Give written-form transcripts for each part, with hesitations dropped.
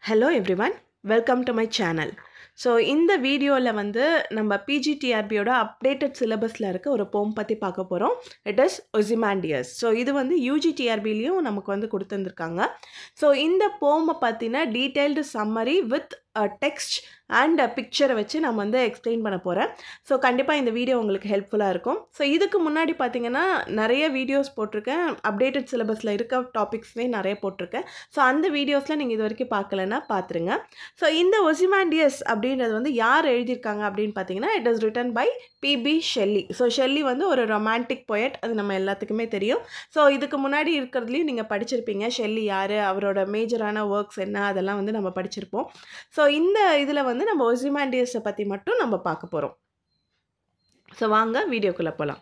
Hello everyone, welcome to my channel. So இந்த வீடியோவில் வந்து நம்ம பிஜிடிஆர்பியோட அப்டேட்டட் சிலபஸில் இருக்க ஒரு போம் பற்றி பார்க்க போகிறோம். It is ஒசிமாண்டியஸ். ஸோ இது வந்து யூஜிடிஆர்பிலையும் நமக்கு வந்து கொடுத்துருந்துருக்காங்க. ஸோ இந்த போமை பற்றின detailed summary with text and பிக்சரை வச்சு நம்ம வந்து எக்ஸ்பிளைன் பண்ண போகிறேன். ஸோ கண்டிப்பாக இந்த வீடியோ உங்களுக்கு ஹெல்ப்ஃபுல்லாக இருக்கும். ஸோ இதுக்கு முன்னாடி பார்த்தீங்கன்னா நிறைய வீடியோஸ் போட்டிருக்கேன். அப்டேட்டட் சிலபஸில் இருக்க டாபிக்ஸ்மே நிறைய போட்டிருக்கேன். ஸோ அந்த வீடியோஸில் நீங்கள் இது வரைக்கும் பார்க்கலன்னா பார்த்துருங்க. ஸோ இந்த ஒசிமாண்டியஸ் அப்படின்றது வந்து யார் எழுதியிருக்காங்க அப்படின்னு பார்த்தீங்கன்னா, it is written by P B Shelley. So Shelley வந்து ஒரு ரொமான்டிக் போயட், அது நம்ம எல்லாத்துக்குமே தெரியும். ஸோ இதுக்கு முன்னாடி இருக்கிறதுலையும் நீங்கள் படிச்சிருப்பீங்க ஷெல்லி யார், அவரோட மேஜரான ஒர்க்ஸ் என்ன, அதெல்லாம் வந்து நம்ம படிச்சிருப்போம். ஸோ இந்த இதில் வந்து நம்ம ஒசிமாண்டியஸை பற்றி மட்டும் நம்ம பார்க்க போகிறோம். ஸோ வாங்க வீடியோக்குள்ளே போகலாம்.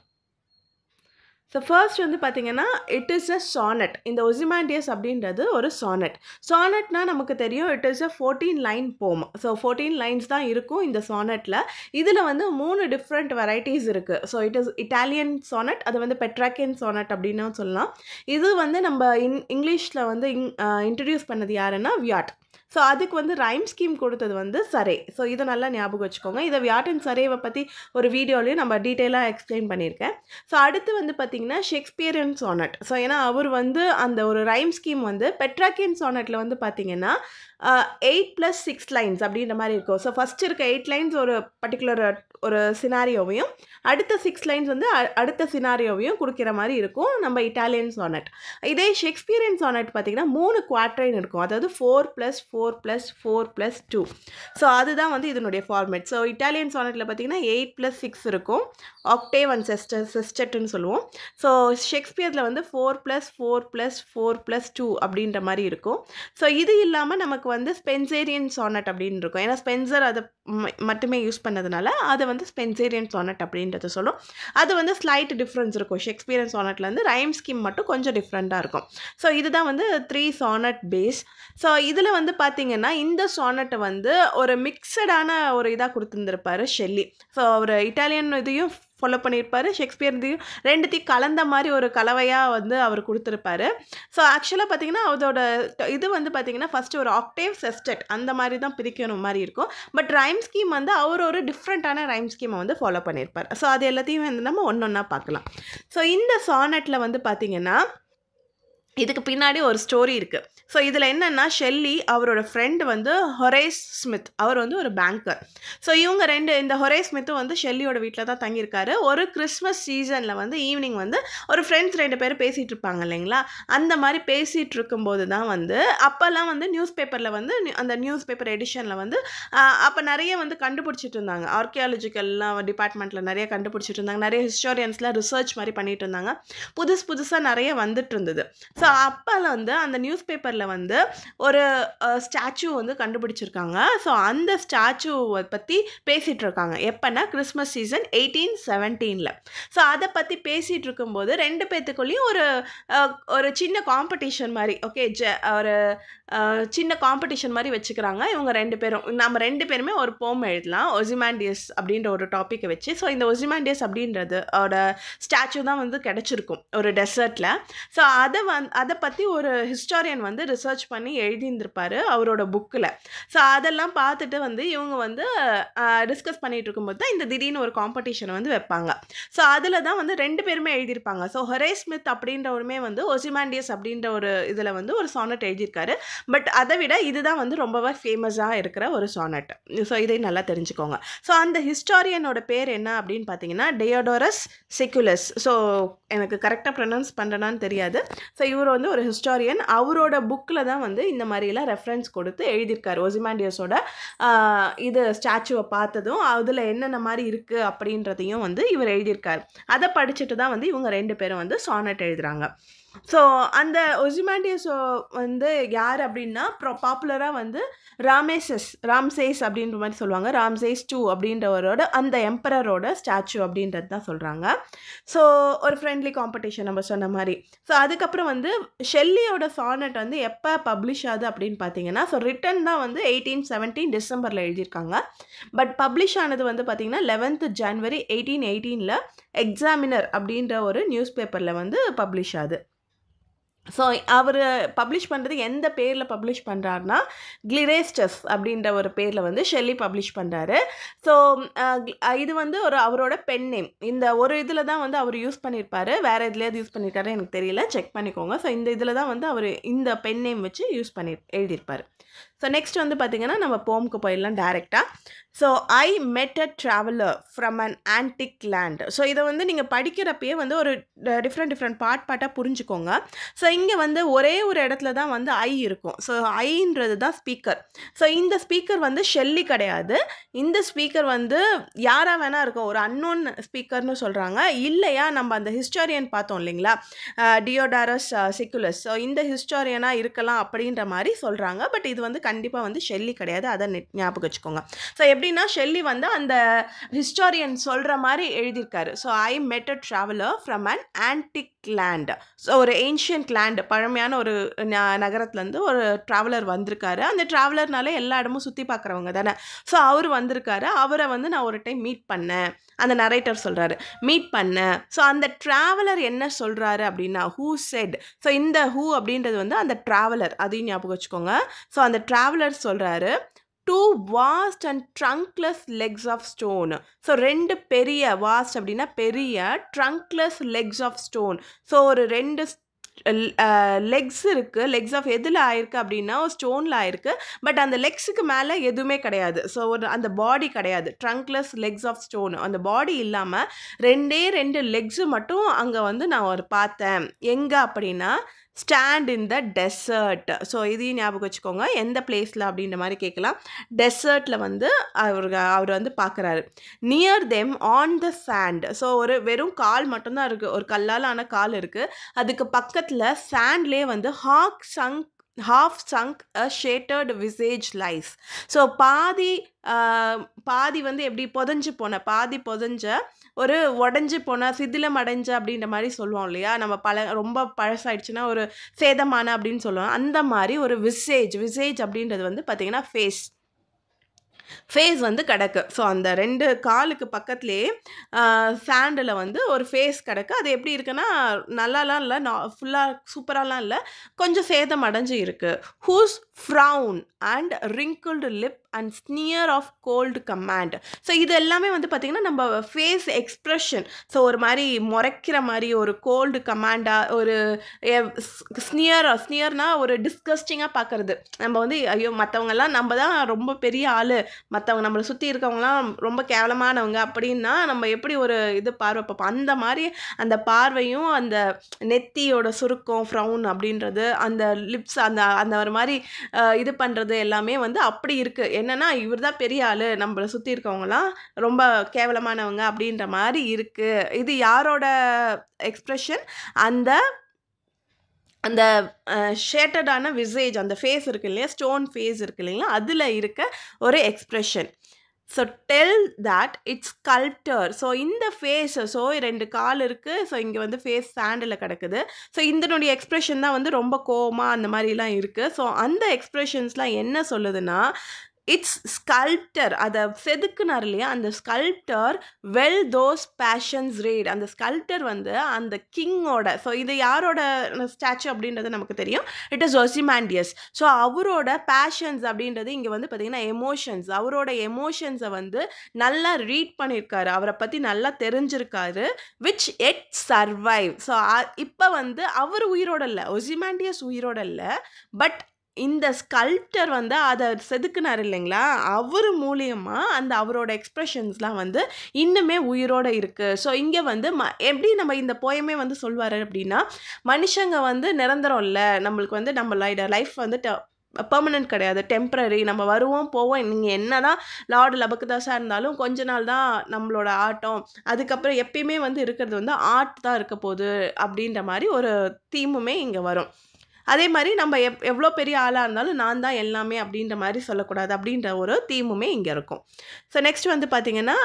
ஸோ ஃபர்ஸ்ட் வந்து பார்த்தீங்கன்னா இட் இஸ் அ சானட். இந்த ஒசிமாண்டியஸ் அப்படின்றது ஒரு சானட். சானட்னா நமக்கு தெரியும், இட் இஸ் அ 14 லைன் போம். ஸோ 14 லைன்ஸ் தான் இருக்கும் இந்த சானட்டில். இதில் வந்து 3 டிஃப்ரெண்ட் வெரைட்டிஸ் இருக்குது. So it is Italian sonnet, அது வந்து பெட்ராக்கியன் சானட் அப்படின்னு சொல்லலாம். இது வந்து நம்ம இங்கிலீஷில் வந்து இன்ட்ரடியூஸ் பண்ணது யாருன்னா வியாட். ஸோ அதுக்கு வந்து ரைம் ஸ்கீம் கொடுத்தது வந்து சரே. ஸோ இதை நல்லா ஞாபகம் வச்சுக்கோங்க. இதை வியாட் அண்ட் சரேவை பற்றி ஒரு வீடியோலையும் நம்ம டீட்டெயிலாக எக்ஸ்பிளைன் பண்ணியிருக்கேன். ஸோ அடுத்து வந்து பார்த்திங்கன்னா ஷேக்ஸ்பியரியன் சானட். ஸோ ஏன்னா அவர் வந்து அந்த ஒரு ரைம் ஸ்கீம் வந்து பெட்ராக்கியன் சானட்டில் வந்து பார்த்திங்கன்னா 8+6 லைன்ஸ் அப்படின்ற மாதிரி இருக்கும். ஸோ ஃபஸ்ட் இருக்க 8 லைன்ஸ் ஒரு பர்டிகுலர் ஒரு சினாரியோவையும், அடுத்த 6 லைன்ஸ் வந்து அடுத்த சினாரியோவையும் கொடுக்குற மாதிரி இருக்கும் நம்ம இட்டாலியன் சானட். இதே ஷேக்ஸ்பியரியன் சானட் பார்த்திங்கன்னா 3 குவாட்ரைன் இருக்கும், அதாவது 4+4+4+2. ஸோ அதுதான் வந்து இதனுடைய ஃபார்மேட். ஸோ இட்டாலியன் சானட்டில் பார்த்திங்கன்னா 8+6 இருக்கும், ஆக்டேவ் அண்ட் செஸ்டெட்னு சொல்லுவோம். ஸோ ஷேக்ஸ்பியரில் வந்து 4+4+4+2 அப்படின்ற மாதிரி இருக்கும். ஸோ இது இல்லாமல் நமக்கு வந்து ஸ்பென்சேரியன் சானட் அப்படின்னு இருக்கும். ஏன்னா ஸ்பென்சர் அதை மட்டுமே யூஸ் பண்ணதுனால அதை வந்து ஸ்பென்சேரியன் சானட் அப்படின்றத சொல்லும். அது வந்து ஸ்லைட் டிஃப்ரென்ஸ் இருக்கும். ஷேக்ஸ்பியரியன் சானட்டில் வந்து ரைம் ஸ்கீம் மட்டும் கொஞ்சம் டிஃப்ரெண்ட்டாக இருக்கும். ஸோ இதுதான் வந்து 3 சானட் பேஸ். ஸோ இதில் வந்து பார்த்திங்கன்னா இந்த சானட்டை வந்து ஒரு மிக்சடான ஒரு இதாக கொடுத்துருந்துருப்பார் ஷெல்லி. ஸோ அவர் இட்டாலியன் இதையும் ஃபாலோ பண்ணியிருப்பார், ஷேக்ஸ்பியர்தையும் ரெண்டுத்தையும் கலந்த மாதிரி ஒரு கலவையாக வந்து அவர் கொடுத்துருப்பாரு. ஸோ ஆக்சுவலாக பார்த்திங்கன்னா அதோட இது வந்து பார்த்திங்கன்னா ஃபஸ்ட்டு ஒரு ஆக்டேவ் செஸ்டெட் அந்த மாதிரி தான் பிரிக்கணும் மாதிரி இருக்கும். பட் ரைம் ஸ்கீம் வந்து அவர் ஒரு டிஃப்ரெண்ட்டான ரைம் ஸ்கீமை வந்து ஃபாலோ பண்ணியிருப்பார். ஸோ அது எல்லாத்தையும் வந்து நம்ம ஒன்றா பார்க்கலாம். ஸோ இந்த சானட்டில் வந்து பார்த்திங்கன்னா இதுக்கு பின்னாடி ஒரு ஸ்டோரி இருக்குது. ஸோ இதில் என்னென்னா ஷெல்லி அவரோட ஃப்ரெண்டு வந்து ஹொரேஸ் ஸ்மித், அவர் வந்து ஒரு பேங்கர். ஸோ இவங்க இந்த ஹொரேஸ் ஸ்மித்தும் வந்து ஷெல்லியோட வீட்டில் தான் தங்கியிருக்காரு. ஒரு கிறிஸ்மஸ் சீசனில் வந்து ஈவினிங் வந்து ஒரு ஃப்ரெண்ட்ஸ் 2 பேர் பேசிகிட்டு இருப்பாங்க இல்லைங்களா, அந்த மாதிரி பேசிகிட்டு இருக்கும்போது தான் வந்து அப்போல்லாம் வந்து நியூஸ் பேப்பரில் வந்து அந்த நியூஸ் பேப்பர் எடிஷனில் வந்து அப்போ நிறைய வந்து கண்டுபிடிச்சிட்டு இருந்தாங்க. ஆர்கியாலஜிக்கல்லாம் டிபார்ட்மெண்ட்டில் நிறைய கண்டுபிடிச்சிட்டு இருந்தாங்க. நிறைய ஹிஸ்டாரியன்ஸ்லாம் ரிசர்ச் மாதிரி பண்ணிகிட்டு இருந்தாங்க. புதுசாக நிறைய வந்துட்டு இருந்தது. ஸோ அப்போல்லாம் வந்து அந்த நியூஸ் பேப்பரில் வந்து ஒரு ஸ்டாச்சு வந்து கண்டுபிடிச்சிருக்காங்க. ஸோ அந்த ஸ்டாச்சுவை பற்றி பேசிகிட்டு இருக்காங்க. எப்போனா கிறிஸ்மஸ் சீசன் 1817. ஸோ அதை பற்றி பேசிகிட்டு இருக்கும்போது 2 பேர்த்துக்குள்ளேயும் ஒரு சின்ன காம்படிஷன் மாதிரி, ஓகே, ஒரு சின்ன காம்படிஷன் மாதிரி வச்சுக்கிறாங்க இவங்க 2 பேரும். நம்ம 2 பேருமே ஒரு போம் எழுதலாம் ஒசிமாண்டியஸ் அப்படின்ற ஒரு டாப்பிக்கை வச்சு. ஸோ இந்த ஒசிமாண்டியஸ் அப்படின்றது ஸ்டாச்சு தான் வந்து கிடச்சிருக்கும் ஒரு டெசர்ட்டில். ஸோ அதை பற்றி ஒரு ஹிஸ்டாரியன் வந்து ரிசர்ச் பண்ணி எழுதியிருந்திருப்பார் அவரோட புக்கில். ஸோ அதெல்லாம் பார்த்துட்டு வந்து இவங்க வந்து டிஸ்கஸ் பண்ணிகிட்டு இருக்கும்போது தான் இந்த திடீர்னு ஒரு காம்படிஷனை வந்து வைப்பாங்க. ஸோ அதில் தான் வந்து 2 பேருமே எழுதியிருப்பாங்க. ஸோ ஹொரேஸ் ஸ்மித் அப்படின்றவருமே வந்து ஒசிமாண்டியஸ் அப்படின்ற ஒரு இதில் வந்து ஒரு சானட் எழுதியிருக்காரு. பட் அதை விட இதுதான் வந்து ரொம்பவே ஃபேமஸாக இருக்கிற ஒரு சானட். ஸோ இதை நல்லா தெரிஞ்சுக்கோங்க. ஸோ அந்த ஹிஸ்டாரியனோட பேர் என்ன அப்படின்னு பார்த்தீங்கன்னா டெயோடோரஸ் செக்குலஸ். ஸோ எனக்கு கரெக்டாக ப்ரொனவுன்ஸ் பண்ணுறேனான்னு தெரியாது. ஸோ இவர் வந்து ஒரு ஹிஸ்டாரியன். அவரோட புக்கில் தான் வந்து இந்த மாதிரிலாம் ரெஃபரன்ஸ் கொடுத்து எழுதியிருக்காரு. ஒசிமாண்டியஸோட இது ஸ்டாச்சுவை பார்த்ததும் அதில் என்னென்ன மாதிரி இருக்குது அப்படின்றதையும் வந்து இவர் எழுதியிருக்காரு. அதை படிச்சுட்டு தான் வந்து இவங்க 2 பேரும் வந்து சானட் எழுதுகிறாங்க. ஸோ அந்த ஒசிமாண்டியஸ் வந்து யார் அப்படின்னா பாப்புலராக வந்து ராம்சேஸ் அப்படின்ற மாதிரி சொல்லுவாங்க. ராம்சேஸ் 2 அப்படின்றவரோட அந்த எம்பரரோட ஸ்டாச்சு அப்படின்றது தான் சொல்கிறாங்க. ஸோ ஒரு ஃப்ரெண்ட்லி காம்படிஷன் நம்ம சொன்ன மாதிரி. ஸோ அதுக்கப்புறம் வந்து ஷெல்லியோட சானட் வந்து எப்போ பப்ளிஷ் ஆகுது அப்படின்னு பார்த்தீங்கன்னா, ஸோ ரிட்டன் தான் வந்து 1817 டிசம்பரில் எழுதியிருக்காங்க. பட் பப்ளிஷ் ஆனது வந்து பார்த்திங்கன்னா 11th January 1818 எக்ஸாமினர் அப்படின்ற ஒரு நியூஸ் பேப்பரில் வந்து பப்ளிஷ் ஆகுது. ஸோ அவர் பப்ளிஷ் பண்ணுறது எந்த பேரில் பப்ளிஷ் பண்ணுறாருனா கிளிரேஸ்டஸ் அப்படின்ற ஒரு பேரில் வந்து ஷெல்லி பப்ளிஷ் பண்ணுறாரு. ஸோ இது வந்து அவரோட பென் நேம். இந்த ஒரு இதில் தான் வந்து அவர் யூஸ் பண்ணியிருப்பார். வேறு எதுலையாவது யூஸ் பண்ணியிருக்காரு எனக்கு தெரியல, செக் பண்ணிக்கோங்க. ஸோ இந்த இதில் தான் வந்து அவர் இந்த பென் நேம் வச்சு யூஸ் பண்ணி எழுதியிருப்பார். ஸோ நெக்ஸ்ட் வந்து பார்த்திங்கன்னா நம்ம போமுக்கு போயிடலாம் டேரெக்டாக. ஸோ ஐ மெட் அ traveller from an antique land. So இதை வந்து நீங்கள் படிக்கிறப்பயே வந்து ஒரு டிஃப்ரெண்ட் பார்ட்டாக புரிஞ்சுக்கோங்க. ஸோ இங்கே வந்து ஒரே ஒரு இடத்துல தான் வந்து ஐ இருக்கும். ஸோ ஐன்றது தான் ஸ்பீக்கர். ஸோ இந்த ஸ்பீக்கர் வந்து ஷெல்லி கிடையாது. இந்த ஸ்பீக்கர் வந்து யாராக வேணா இருக்கும், ஒரு அன்னோன் ஸ்பீக்கர்னு சொல்கிறாங்க. இல்லையா நம்ம அந்த ஹிஸ்டாரியன் பார்த்தோம் இல்லைங்களா, டியோடாரஸ் சிக்குலஸ். ஸோ இந்த ஹிஸ்டாரியனாக இருக்கலாம் அப்படின்ற மாதிரி சொல்கிறாங்க. பட் இது வந்து கண்டிப்பாக வந்து ஷெல்லி கிடையாது, அதை ஞாபகம் வச்சுக்கோங்க. ஸோ எப்படின்னா ஷெல்லி வந்து அந்த ஹிஸ்டாரியன் சொல்கிற மாதிரி எழுதியிருக்காரு. ஸோ ஐ மெட் அ traveller from an antique land. So ஒரு ஏன்ஷியன்ட் லேண்ட், பழமையான ஒரு நகரத்துலேருந்து ஒரு ட்ராவலர் வந்திருக்காரு. அந்த ட்ராவலர்னாலே எல்லா இடமும் சுற்றி பார்க்குறவங்க தானே. ஸோ அவர் வந்திருக்காரு. அவரை வந்து நான் ஒரு டைம் மீட் பண்ணேன், அந்த நரேட்டர் சொல்கிறாரு, மீட் பண்ணேன். ஸோ அந்த ட்ராவலர் என்ன சொல்கிறாரு அப்படின்னா ஹூ செட். ஸோ இந்த ஹூ அப்படின்றது வந்து அந்த ட்ராவலர், அதையும் ஞாபகம் வச்சுக்கோங்க. ஸோ அந்த ட்ராவலர் சொல்கிறாரு, 2 vast and trunkless legs of stone. So 2 பெரிய, வாஸ்ட் அப்படின்னா பெரிய, ட்ரங்க்லெஸ் லெக்ஸ் ஆஃப் ஸ்டோன். ஸோ ஒரு 2 லெக்ஸ் இருக்குது. லெக்ஸ் ஆஃப் எதில் ஆயிருக்கு அப்படின்னா ஒரு ஸ்டோனில் ஆயிருக்கு. பட் அந்த லெக்ஸுக்கு மேலே எதுவுமே கிடையாது. ஸோ அந்த பாடி கிடையாது. ட்ரங்க்லெஸ் லெக்ஸ் ஆஃப் ஸ்டோன், அந்த பாடி இல்லாமல் 2 லெக்ஸு மட்டும் அங்கே வந்து நான் ஒரு பார்த்தேன். எங்கே அப்படின்னா stand in the dessert. So இதையும் ஞாபகம் வச்சுக்கோங்க, எந்த பிளேஸில் அப்படின்ற மாதிரி கேட்கலாம். டெசர்ட்டில் வந்து அவர் வந்து பார்க்குறாரு. Near them on the sand. So ஒரு வெறும் கால் மட்டும்தான் இருக்குது, ஒரு கல்லால் ஆன கால் இருக்குது. அதுக்கு பக்கத்தில் சாண்ட்லேயே வந்து half sunk a shattered visage lies. So பாதி வந்து எப்படி பாதி புதஞ்ச ஒரு உடஞ்சி போன, சிதிலம் அடைஞ்ச அப்படின்ற மாதிரி சொல்லுவோம் இல்லையா, நம்ம ரொம்ப பழசாயிடுச்சுன்னா ஒரு சேதமான அப்படின்னு சொல்லுவோம். அந்த மாதிரி ஒரு விசேஜ் அப்படின்றது வந்து பார்த்திங்கன்னா ஃபேஸ் வந்து கிடக்கு. ஸோ அந்த 2 காலுக்கு பக்கத்துலேயே சாண்டில் வந்து ஒரு ஃபேஸ் கிடக்கு. அது எப்படி இருக்குன்னா நல்லாலாம் இல்லை, ஃபுல்லாக சூப்பராலாம் இல்லை, கொஞ்சம் சேதம் அடைஞ்சு இருக்குது. Whose frown and wrinkled lip and sneer of cold command. So இது எல்லாமே வந்து பார்த்திங்கன்னா நம்ம ஃபேஸ் எக்ஸ்ப்ரெஷன். ஸோ ஒரு மாதிரி முறைக்கிற மாதிரி, ஒரு கோல்டு கமாண்டாக, ஒரு ஸ்னியர்னா ஒரு டிஸ்கஸ்டிங்காக பார்க்குறது. நம்ம வந்து ஐயோ மற்றவங்கெல்லாம் நம்ம தான் ரொம்ப பெரிய ஆள், மற்றவங்க நம்மளை சுற்றி இருக்கவங்களாம் ரொம்ப கேவலமானவங்க அப்படின்னா நம்ம எப்படி ஒரு பார்வை பார்ப்போம். அந்த மாதிரி அந்த பார்வையும், அந்த நெத்தியோட சுருக்கம், ஃப்ரவுன் அப்படின்றது, அந்த லிப்ஸ், அந்த ஒரு மாதிரி இது பண்ணுறது எல்லாமே வந்து அப்படி இருக்குது. என்னன்னா இவர் தான் பெரிய ஆள், நம்மளை சுற்றி இருக்கவங்களாம் ரொம்ப கேவலமானவங்க அப்படின்ற மாதிரி இருக்குது. இது யாரோட எக்ஸ்ப்ரெஷன்? அந்த ஷேட்டடான விசேஜ், அந்த ஃபேஸ் இருக்கு இல்லையா, ஸ்டோன் ஃபேஸ் இருக்கு இல்லைங்களா, அதில் இருக்க ஒரு expression. So tell that it's sculptor. So இந்த ஃபேஸ், ஸோ 2 கால் இருக்குது. ஸோ இங்கே வந்து ஃபேஸ் சாண்டில் கிடக்குது. ஸோ இதனுடைய எக்ஸ்ப்ரெஷன் தான் வந்து ரொம்ப கோவமாக அந்த மாதிரிலாம் இருக்குது. ஸோ அந்த எக்ஸ்ப்ரெஷன்ஸ்லாம் என்ன சொல்லுதுன்னா, இட்ஸ் ஸ்கல்ப்டர், அதை செதுக்குனார் இல்லையா, அந்த sculptor well those passions read. அந்த ஸ்கல்ப்டர் வந்து அந்த கிங்கோட, ஸோ இது யாரோட ஸ்டாச்சு அப்படின்றது நமக்கு தெரியும், இட் இஸ் ஒசிமாண்டியஸ். ஸோ அவரோட பேஷன்ஸ் அப்படின்றது இங்கே வந்து பார்த்திங்கன்னா எமோஷன்ஸ், அவரோட எமோஷன்ஸை வந்து நல்லா ரீட் பண்ணியிருக்காரு, அவரை பற்றி நல்லா தெரிஞ்சிருக்காரு. Which yet survive. ஸோ இப்போ வந்து அவர் உயிரோட இல்லை, ஒசிமாண்டியஸ் உயிரோட இல்லை, பட் இந்த ஸ்கல்ப்டர் வந்து அதை செதுக்குனார் இல்லைங்களா, அவர் மூலியமாக அந்த அவரோட எக்ஸ்ப்ரெஷன்ஸ்லாம் வந்து இன்னுமே உயிரோடு இருக்குது. ஸோ இங்கே வந்து எப்படி நம்ம இந்த போயமே வந்து சொல்வார் அப்படின்னா, மனுஷங்க வந்து நிரந்தரம் இல்லை, நம்மளுக்கு வந்து நம்மளோட லைஃப் வந்து பெர்மனன்ட் கிடையாது, டெம்ப்ரரி. நம்ம வருவோம் போவோம். நீங்கள் என்ன தான் லார்டு லபக்குதாஸாக இருந்தாலும் கொஞ்ச நாள் தான் நம்மளோட ஆட்டம், அதுக்கப்புறம் எப்பயுமே வந்து இருக்கிறது வந்து ஆர்ட் தான் இருக்க போகுது அப்படின்ற மாதிரி ஒரு தீமுமே இங்கே வரும். அதே மாதிரி நம்ம எவ்வளோ பெரிய ஆளாக இருந்தாலும் நான் தான் எல்லாமே அப்படின்ற மாதிரி சொல்லக்கூடாது அப்படின்ற ஒரு தீமுமே இங்கே இருக்கும். ஸோ நெக்ஸ்ட் வந்து பார்த்திங்கன்னா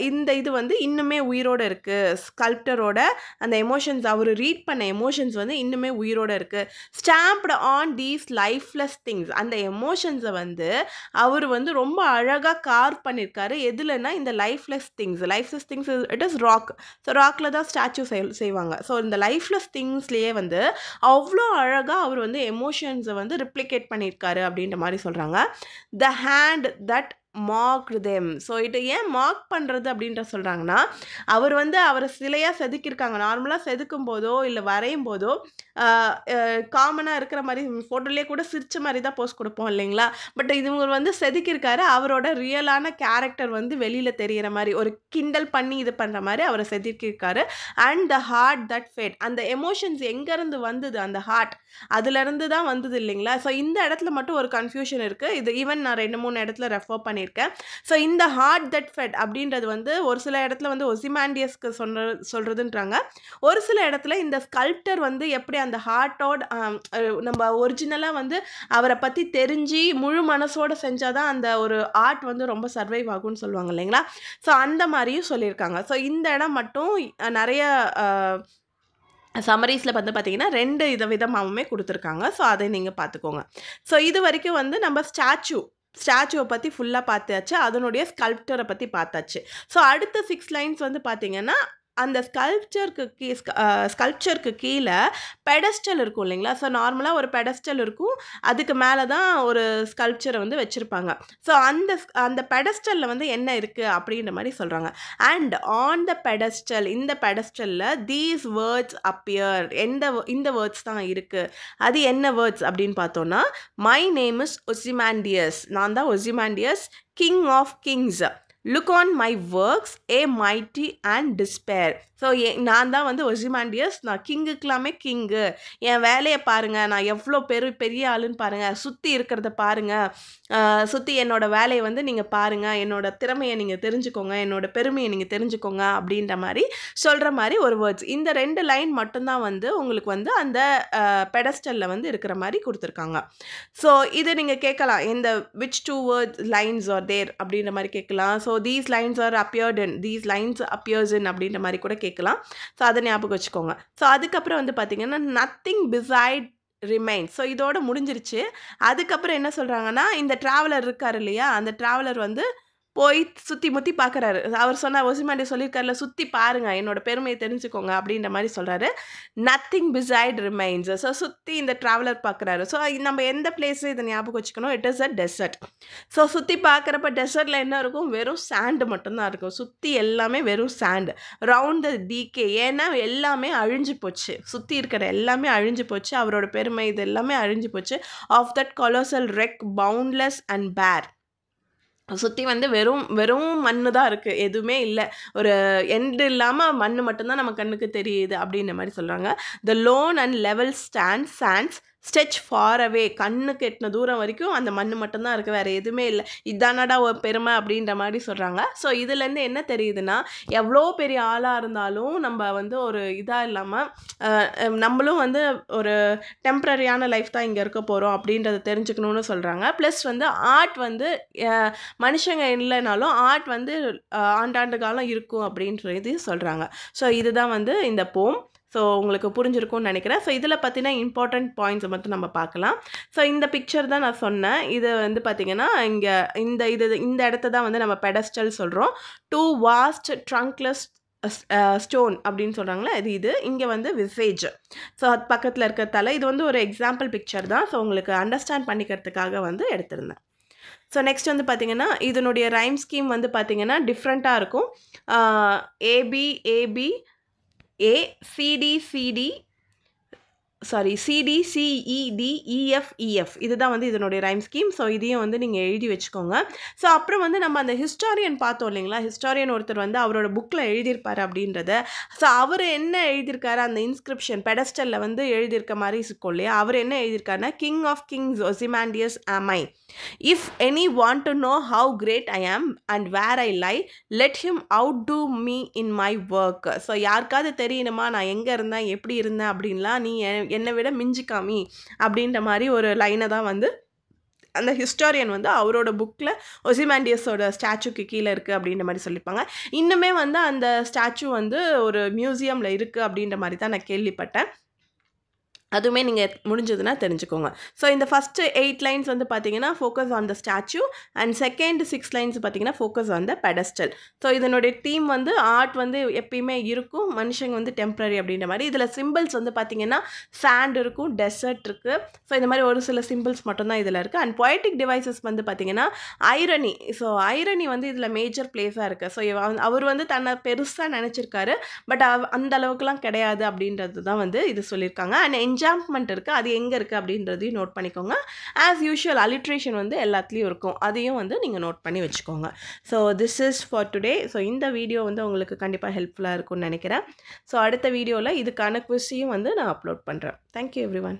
இந்த இது வந்து இன்னுமே உயிரோடு இருக்குது. ஸ்கல்ப்டரோட அந்த எமோஷன்ஸ், அவர் ரீட் பண்ண எமோஷன்ஸ் வந்து இன்னுமே உயிரோடு இருக்குது. Stamped on these lifeless things, அந்த எமோஷன்ஸை வந்து அவர் வந்து ரொம்ப அழகாக கார்வ் பண்ணியிருக்காரு. எதுலன்னா இந்த lifeless things it is rock. So ராக்கில் தான் ஸ்டாச்சு செய்வாங்க. ஸோ இந்த லைஃப்லெஸ் திங்ஸ்லேயே வந்து அவ்வளோ அழகாக அவர் வந்து எமோஷன்ஸை வந்து ரிப்ளிகேட் பண்ணியிருக்காரு அப்படின்ற மாதிரி சொல்கிறாங்க. த hand that marked them. So இது ஏன் மார்க் பண்ணுறது அப்படின்ற சொல்கிறாங்கன்னா, அவர் வந்து அவரை சிலையாக செதுக்கியிருக்காங்க. நார்மலாக செதுக்கும் போதோ இல்லை வரையும் போதோ காமனாக இருக்கிற மாதிரி ஃபோட்டோலேயே கூட சிரிச்ச மாதிரி தான் போஸ்ட் கொடுப்போம் இல்லைங்களா? பட் இவங்க வந்து செதுக்கியிருக்காரு. அவரோட ரியலான கேரக்டர் வந்து வெளியில் தெரிகிற மாதிரி, ஒரு கிண்டல் பண்ணி இது பண்ணுற மாதிரி அவரை செதுக்கியிருக்காரு. And the heart that fed, அந்த எமோஷன்ஸ் எங்கேருந்து வந்தது, அந்த ஹார்ட் அதுலேருந்து தான் வந்தது இல்லைங்களா? ஸோ இந்த இடத்துல மட்டும் ஒரு கன்ஃபியூஷன் இருக்குது. இது ஈவன் நான் 2-3 இடத்துல ரெஃபர் பண்ணியிருக்கேன். ஸோ இந்த ஹார்ட் தட் ஃபெட் அப்படின்றது வந்து ஒரு சில இடத்துல வந்து ஒசிமாண்டியஸ்க்கு சொல்கிறதுன்றாங்க. ஒரு சில இடத்துல இந்த ஸ்கல்ப்டர் வந்து எப்படி அந்த ஹார்ட்டோட நம்ம ஒரிஜினலாக வந்து அவரை பற்றி தெரிஞ்சு முழு மனசோடு செஞ்சால் தான் அந்த ஒரு ஆர்ட் வந்து ரொம்ப சர்வைவ் ஆகும்னு சொல்லுவாங்க இல்லைங்களா? ஸோ அந்த மாதிரியும் சொல்லியிருக்காங்க. ஸோ இந்த இடம் மட்டும் நிறைய சம்மரீஸில் வந்து பார்த்திங்கன்னா 2 விதமாகவுமே கொடுத்துருக்காங்க. ஸோ அதை நீங்கள் பார்த்துக்கோங்க. ஸோ இது வரைக்கும் வந்து நம்ம ஸ்டாச்சுவை பற்றி ஃபுல்லாக பார்த்தாச்சு. அதனுடைய ஸ்கல்ப்டரை பற்றி பார்த்தாச்சு. ஸோ அடுத்த 6 லைன்ஸ் வந்து பார்த்திங்கன்னா அந்த ஸ்கல்ப்சருக்கு கீழே பெடஸ்டல் இருக்கும் இல்லைங்களா? ஸோ நார்மலாக ஒரு பெடஸ்டல் இருக்கும். அதுக்கு மேலே தான் ஒரு ஸ்கல்ப்சரை வந்து வச்சுருப்பாங்க. ஸோ அந்த பெடஸ்டலில் வந்து என்ன இருக்குது அப்படின்ற மாதிரி சொல்கிறாங்க. அண்ட் ஆன் த பெடஸ்டல், இந்த பெடஸ்டலில் தீஸ் வேர்ட்ஸ் அப்பியர், இந்த வேர்ட்ஸ் தான் இருக்குது. அது என்ன வேர்ட்ஸ் அப்படின்னு பார்த்தோன்னா, மை நேம் இஸ் ஒசிமாண்டியஸ், நான் தான் Ozymandias, king of kings, look on my works, ye mighty and despair. So நான் தான் வந்து ஒசிமாண்டியஸ், நான் கிங்குக்கெல்லாமே கிங்கு, என் வேலையை பாருங்கள், நான் எவ்வளோ பெரிய ஆளுன்னு பாருங்கள், சுற்றி இருக்கிறத பாருங்கள், சுற்றி என்னோடய வேலையை வந்து நீங்கள் பாருங்கள், என்னோடய திறமையை நீங்கள் தெரிஞ்சுக்கோங்க, என்னோடய பெருமையை நீங்கள் தெரிஞ்சுக்கோங்க அப்படின்ற மாதிரி சொல்கிற மாதிரி ஒரு வேர்ட்ஸ். இந்த 2 லைன் மட்டும்தான் வந்து உங்களுக்கு வந்து அந்த பெடஸ்டலில் வந்து இருக்கிற மாதிரி கொடுத்துருக்காங்க. ஸோ இது நீங்கள் கேட்கலாம், இந்த which 2 words lines are there அப்படின்ற மாதிரி கேட்கலாம். So these lines are appeared in, these lines appears in அப்படின்ற மாதிரி கூட கேட்கலாம். ஸோ அதை ஞாபகம் வச்சுக்கோங்க. ஸோ அதுக்கப்புறம் வந்து பார்த்திங்கன்னா நத்திங் பிசைட் ரிமைன்ஸ். ஸோ இதோட முடிஞ்சிருச்சு. அதுக்கப்புறம் என்ன சொல்கிறாங்கன்னா, இந்த ட்ராவலர் இருக்கார் இல்லையா, அந்த ட்ராவலர் வந்து போய் சுற்றி முற்றி பார்க்குறாரு. அவர் ஒசிமாண்டி சொல்லியிருக்காருல, சுற்றி பாருங்கள், என்னோட பெருமையை தெரிஞ்சுக்கோங்க அப்படின்ற மாதிரி சொல்கிறாரு. Nothing beside remains. ஸோ சுற்றி இந்த ட்ராவலர் பார்க்குறாரு. ஸோ நம்ம எந்த பிளேஸு இதை ஞாபகம் வச்சுக்கணும், it is a dessert. So சுற்றி பார்க்குறப்ப டெசர்ட்டில் என்ன இருக்கும், வெறும் சாண்டு மட்டும்தான் இருக்கும். சுற்றி எல்லாமே வெறும் சாண்டு, ரவுண்ட் த டிகே. ஏன்னா எல்லாமே அழிஞ்சு போச்சு, சுற்றி இருக்கிற எல்லாமே அழிஞ்சு போச்சு, அவரோட பெருமை இது எல்லாமே அழிஞ்சு போச்சு. Of that colossal wreck boundless and bare. சுற்றி வந்து வெறும் மண்ணு தான் இருக்குது, எதுவுமே இல்லை, ஒரு எண்டு இல்லாமல் மண் மட்டும்தான் நம்ம கண்ணுக்கு தெரியுது அப்படின்ற மாதிரி சொல்கிறாங்க. The lone and level sands stretch far away, கண்ணுக்கு எட்டின தூரம் வரைக்கும் அந்த மண் மட்டும்தான் இருக்குது, வேறு எதுவுமே இல்லை, இதானடா ஒரு பெருமை அப்படின்ற மாதிரி சொல்கிறாங்க. ஸோ இதுலேருந்து என்ன தெரியுதுன்னா, எவ்வளோ பெரிய ஆளாக இருந்தாலும் நம்ம வந்து ஒரு இதாக இல்லாமல் நம்மளும் வந்து ஒரு டெம்ப்ரரியான லைஃப் தான் இங்கே இருக்க போகிறோம் அப்படின்றத தெரிஞ்சுக்கணுன்னு சொல்கிறாங்க. ப்ளஸ் வந்து ஆர்ட் வந்து மனுஷங்க இல்லைனாலும் ஆர்ட் வந்து ஆண்டாண்டு காலம் இருக்கும் அப்படின்றது சொல்கிறாங்க. ஸோ இதுதான் வந்து இந்த போம். ஸோ உங்களுக்கு புரிஞ்சிருக்கும்னு நினைக்கிறேன். ஸோ இதில் பார்த்தீங்கன்னா இம்பார்ட்டண்ட் பாயிண்ட்ஸை மட்டும் நம்ம பார்க்கலாம். ஸோ இந்த பிக்சர் தான் நான் சொன்னேன். இது வந்து பார்த்திங்கன்னா இங்கே இந்த இடத்த தான் வந்து நம்ம பெடஸ்டல் சொல்கிறோம். 2 வாஸ்ட் ட்ரங்க்லெஸ் ஸ்டோன் அப்படின்னு சொல்கிறாங்களே, இது இங்கே வந்து விசேஜ். ஸோ அது பக்கத்தில் இருக்கிறதால இது வந்து ஒரு எக்ஸாம்பிள் பிக்சர் தான். ஸோ உங்களுக்கு அண்டர்ஸ்டாண்ட் பண்ணிக்கிறதுக்காக வந்து எடுத்திருந்தேன். ஸோ நெக்ஸ்ட் வந்து பார்த்திங்கன்னா இதனுடைய ரைம் ஸ்கீம் வந்து பார்த்திங்கன்னா டிஃப்ரெண்ட்டாக இருக்கும். A B A B A C D C D sorry C D C E D E F E F, இதுதான் வந்து இதனுடைய ரைம் ஸ்கீம். ஸோ இதையும் வந்து நீங்கள் எழுதி வச்சுக்கோங்க. ஸோ அப்புறம் வந்து நம்ம அந்த ஹிஸ்டாரியன் பார்த்தோம் இல்லைங்களா, ஹிஸ்டாரியன் ஒருத்தர் வந்து அவரோட புக்கில் எழுதியிருப்பார் அப்படின்றத. ஸோ அவர் என்ன எழுதியிருக்காரு, அந்த இன்ஸ்கிரிப்ஷன் பெடஸ்டலில் வந்து எழுதியிருக்க மாதிரி இருக்கும் இல்லையா, அவர் என்ன எழுதியிருக்காருன்னா, king of kings Ozymandias am I, if any want to know how great I am and where I lie, let him outdo me in my work. So யாருக்காவது தெரியணுமா நான் எங்கே இருந்தேன் எப்படி இருந்தேன் அப்படின்லாம், நீ என்னை விட மிஞ்சி காமி அப்படின்ற மாதிரி ஒரு லைனை தான் வந்து அந்த ஹிஸ்டாரியன் வந்து அவரோட புக்கில் ஒசிமாண்டியஸோட ஸ்டாச்சுக்கு கீழே இருக்குது அப்படின்ற மாதிரி சொல்லியிருப்பாங்க. இன்னுமே வந்து அந்த ஸ்டாச்சு வந்து ஒரு மியூசியமில் இருக்குது அப்படின்ற மாதிரி தான் நான் கேள்விப்பட்டேன். அதுவுமே நீங்கள் முடிஞ்சதுன்னா தெரிஞ்சுக்கோங்க. ஸோ இந்த ஃபஸ்ட்டு 8 லைன்ஸ் வந்து பார்த்தீங்கன்னா focus on the statue and second 6 lines பார்த்தீங்கன்னா focus on the pedestal. So இதனுடைய தீம் வந்து ஆர்ட் வந்து எப்பயுமே இருக்கும், மனுஷங்க வந்து டெம்ப்ரரி அப்படின்ற மாதிரி. இதில் சிம்பிள்ஸ் வந்து பார்த்தீங்கன்னா சாண்ட் இருக்கும், டெசர்ட் இருக்குது. ஸோ இந்த மாதிரி ஒரு சில சிம்பிள்ஸ் மட்டும்தான் இதில் இருக்குது. அண்ட் பொயட்டிக் டிவைசஸ் வந்து பார்த்தீங்கன்னா ஐரணி. ஸோ ஐரணி வந்து இதில் மேஜர் பிளேஸாக இருக்குது. ஸோ அவர் வந்து தன்னை பெருசாக நினச்சிருக்காரு, பட் அந்த அளவுக்குலாம் கிடையாது அப்படின்றது தான் வந்து இது சொல்லியிருக்காங்க. அண்ட் என்ஜாம்ப்மெண்ட் இருக்குது, அது எங்கே இருக்குது அப்படின்றதையும் நோட் பண்ணிக்கோங்க. ஆஸ் யூஷுவல் அலிட்ரேஷன் வந்து எல்லாத்துலேயும் இருக்கும், அதையும் வந்து நீங்கள் நோட் பண்ணி வச்சுக்கோங்க. So this is for today. So இந்த வீடியோ வந்து உங்களுக்கு கண்டிப்பாக ஹெல்ப்ஃபுல்லாக இருக்கும்னு நினைக்கிறேன். ஸோ அடுத்த வீடியோவில் இதுக்கான குவிஸையும் வந்து நான் அப்லோட் பண்ணுறேன். Thank you everyone.